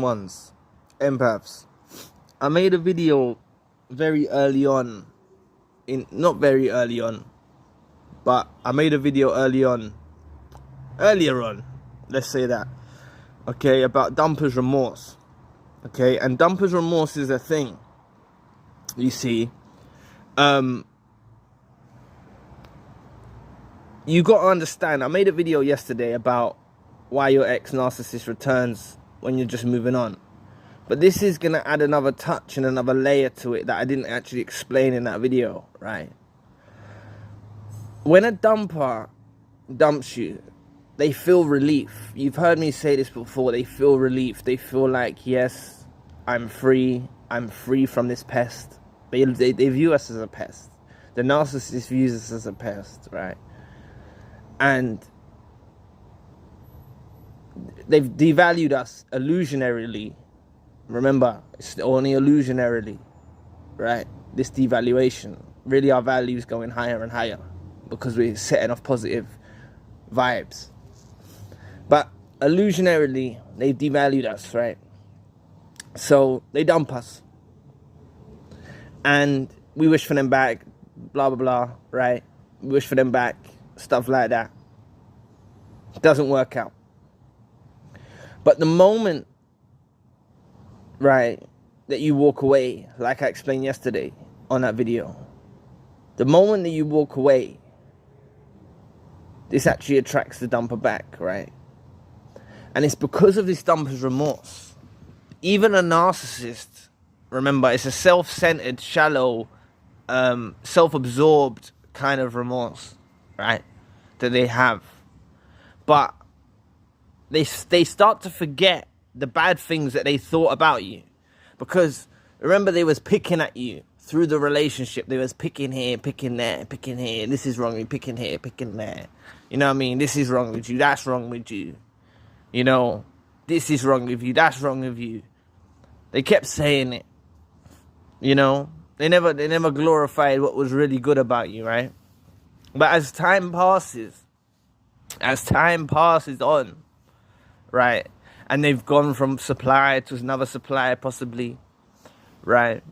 ones, empaths. I made a video very early on, not very early on, but I made a video earlier on, let's say that, okay, about dumper's remorse, okay, and dumper's remorse is a thing, you see. You got to understand, I made a video yesterday about why your ex-narcissist returns when you're just moving on. But this is going to add another touch and another layer to it that I didn't actually explain in that video, right? When a dumper dumps you, they feel relief. You've heard me say this before. They feel relief. They feel like, yes, I'm free. I'm free from this pest. They view us as a pest. The narcissist views us as a pest, right? And they've devalued us illusionarily. Remember, it's only illusionarily, right? This devaluation. Really, our value is going higher and higher because we're setting off positive vibes. But illusionarily, they've devalued us, right? So they dump us. And we wish for them back, blah, blah, blah, right? We wish for them back, stuff like that. It doesn't work out. But the moment, right, that you walk away, like I explained yesterday on that video, the moment that you walk away, this actually attracts the dumper back, right? And it's because of this dumper's remorse. Even a narcissist, remember, it's a self-centered, shallow, self-absorbed kind of remorse, right, that they have. But they start to forget the bad things that they thought about you. Because, remember, they was picking at you through the relationship. They was picking here, picking there, picking here. This is wrong with you, picking here, picking there. You know what I mean? This is wrong with you, that's wrong with you. You know, this is wrong with you, that's wrong with you. They kept saying it. You know? They never glorified what was really good about you, right? But as time passes on, right, and they've gone from supplier to another supplier possibly, right,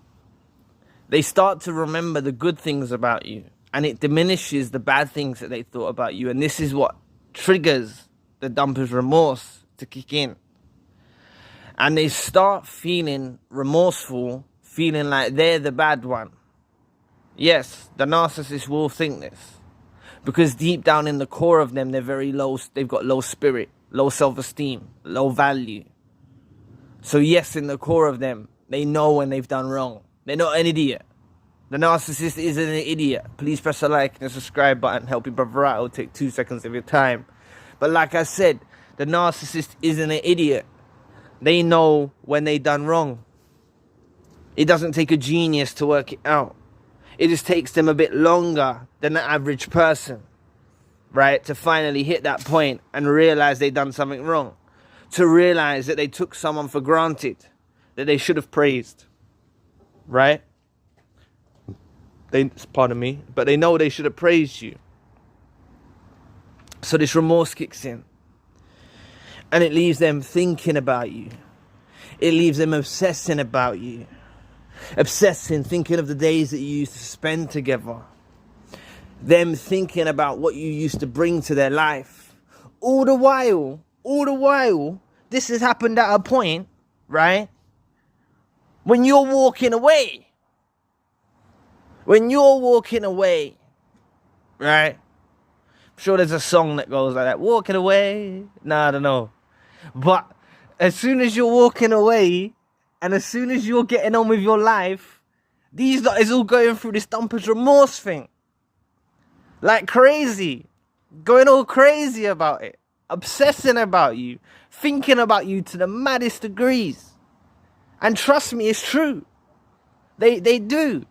they start to remember the good things about you, and it diminishes the bad things that they thought about you, and this is what triggers the dumper's remorse to kick in. And they start feeling remorseful, feeling like they're the bad one. Yes, the narcissist will think this. Because deep down in the core of them, they're very low, they've got low spirit, low self-esteem, low value. So yes, in the core of them, they know when they've done wrong. They're not an idiot. The narcissist isn't an idiot. Please press a like and a subscribe button. Help your brother out. It'll take 2 seconds of your time. But like I said, the narcissist isn't an idiot. They know when they've done wrong. It doesn't take a genius to work it out. It just takes them a bit longer than the average person, right? To finally hit that point and realize they've done something wrong. To realize that they took someone for granted, that they should have praised, right? Pardon me, but they know they should have praised you. So this remorse kicks in. And it leaves them thinking about you. It leaves them obsessing about you. Obsessing, thinking of the days that you used to spend together. Them thinking about what you used to bring to their life. All the while, this has happened at a point, right? When you're walking away. When you're walking away, right? I'm sure there's a song that goes like that. Walking away. Nah, I don't know. But as soon as you're walking away, and as soon as you're getting on with your life, these lot is all going through this dumper's remorse thing. Like crazy. Going all crazy about it. Obsessing about you. Thinking about you to the maddest degrees. And trust me, it's true. They do.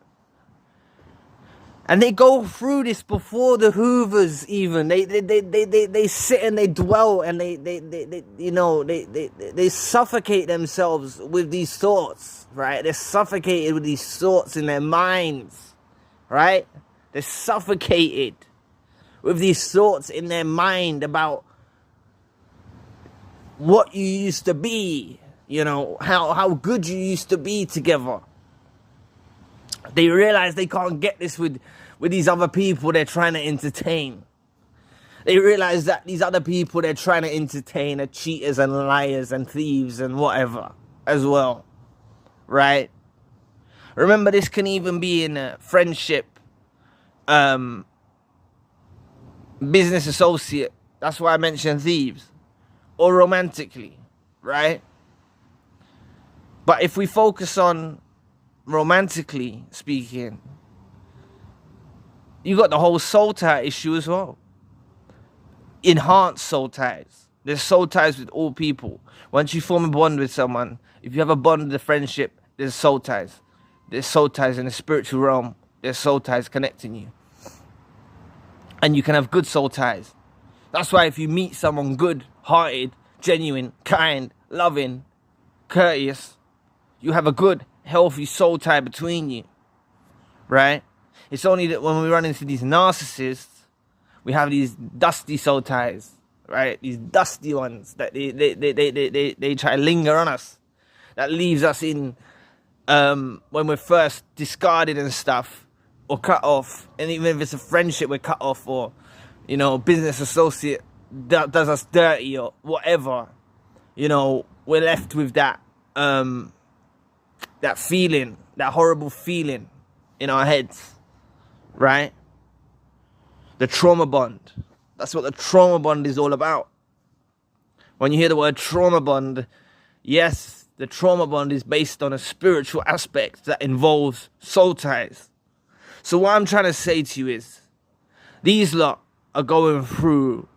And they go through this before the Hoovers even. They sit and they dwell and they suffocate themselves with these thoughts, right? They're suffocated with these thoughts in their minds, right? They're suffocated with these thoughts in their mind about what you used to be. you know, how good you used to be together. They realize they can't get this with these other people they're trying to entertain. They realize that these other people they're trying to entertain are cheaters and liars and thieves and whatever as well, right? Remember, this can even be in a friendship, business associate. That's why I mentioned thieves. Or romantically, right? But if we focus on romantically speaking, you got the whole soul tie issue as well. Enhanced soul ties. There's soul ties with all people. Once you form a bond with someone, if you have a bond with a friendship, there's soul ties. There's soul ties in the spiritual realm. There's soul ties connecting you. And you can have good soul ties. That's why if you meet someone good-hearted, genuine, kind, loving, courteous, you have a good, healthy soul tie between you. Right? It's only that when we run into these narcissists, we have these dusty soul ties, right? These dusty ones that they try to linger on us. That leaves us in, when we're first discarded and stuff, or cut off. And even if it's a friendship, we're cut off, or, you know, business associate that does us dirty or whatever. You know, we're left with that, that feeling, that horrible feeling in our heads, right? The trauma bond. That's what the trauma bond is all about. When you hear the word trauma bond, yes, the trauma bond is based on a spiritual aspect that involves soul ties. So what I'm trying to say to you is, these lot are going through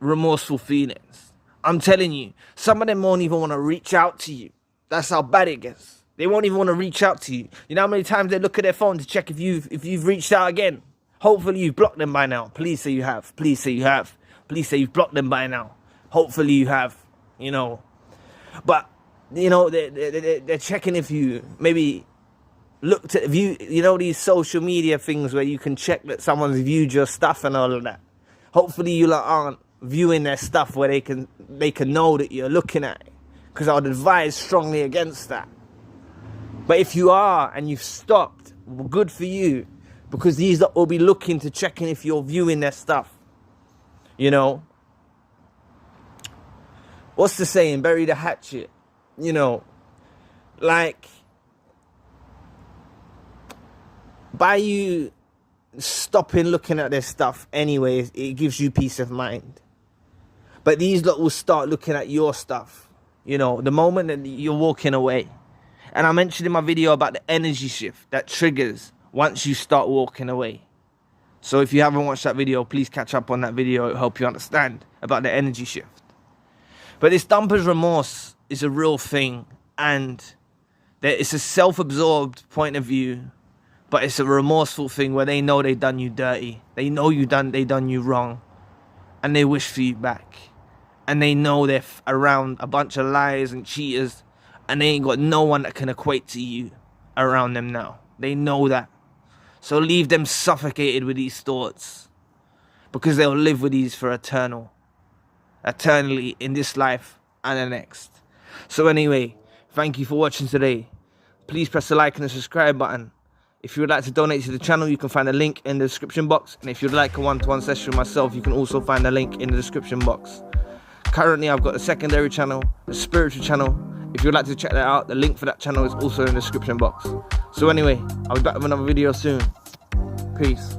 remorseful feelings. I'm telling you, some of them won't even want to reach out to you. That's how bad it gets. They won't even want to reach out to you. You know how many times they look at their phone to check if you've reached out again? Hopefully you've blocked them by now. Please say you have. Please say you have. Please say you've blocked them by now. Hopefully you have, you know. But, you know, they're checking if you maybe looked at view, you know, these social media things where you can check that someone's viewed your stuff and all of that. Hopefully you lot aren't viewing their stuff where they can know that you're looking at it. Because I would advise strongly against that. But if you are and you've stopped, good for you. Because these will be looking to checking if you're viewing their stuff. You know? What's the saying? Bury the hatchet. You know? Like, by you stopping looking at their stuff anyways, it gives you peace of mind. But these lot will start looking at your stuff. You know, the moment that you're walking away. And I mentioned in my video about the energy shift that triggers once you start walking away. So if you haven't watched that video, please catch up on that video. It'll help you understand about the energy shift. But this dumper's remorse is a real thing. And it's a self-absorbed point of view. But it's a remorseful thing where they know they've done you dirty. They know they done you wrong. And they wish for you back. And they know they're around a bunch of liars and cheaters. And they ain't got no one that can equate to you around them now. They know that. So leave them suffocated with these thoughts. Because they'll live with these for eternally in this life and the next. So anyway, thank you for watching today. Please press the like and the subscribe button. If you would like to donate to the channel, you can find a link in the description box. And if you'd like a one-to-one session with myself, you can also find a link in the description box. Currently, I've got a secondary channel, a spiritual channel. If you'd like to check that out, the link for that channel is also in the description box. So anyway, I'll be back with another video soon. Peace.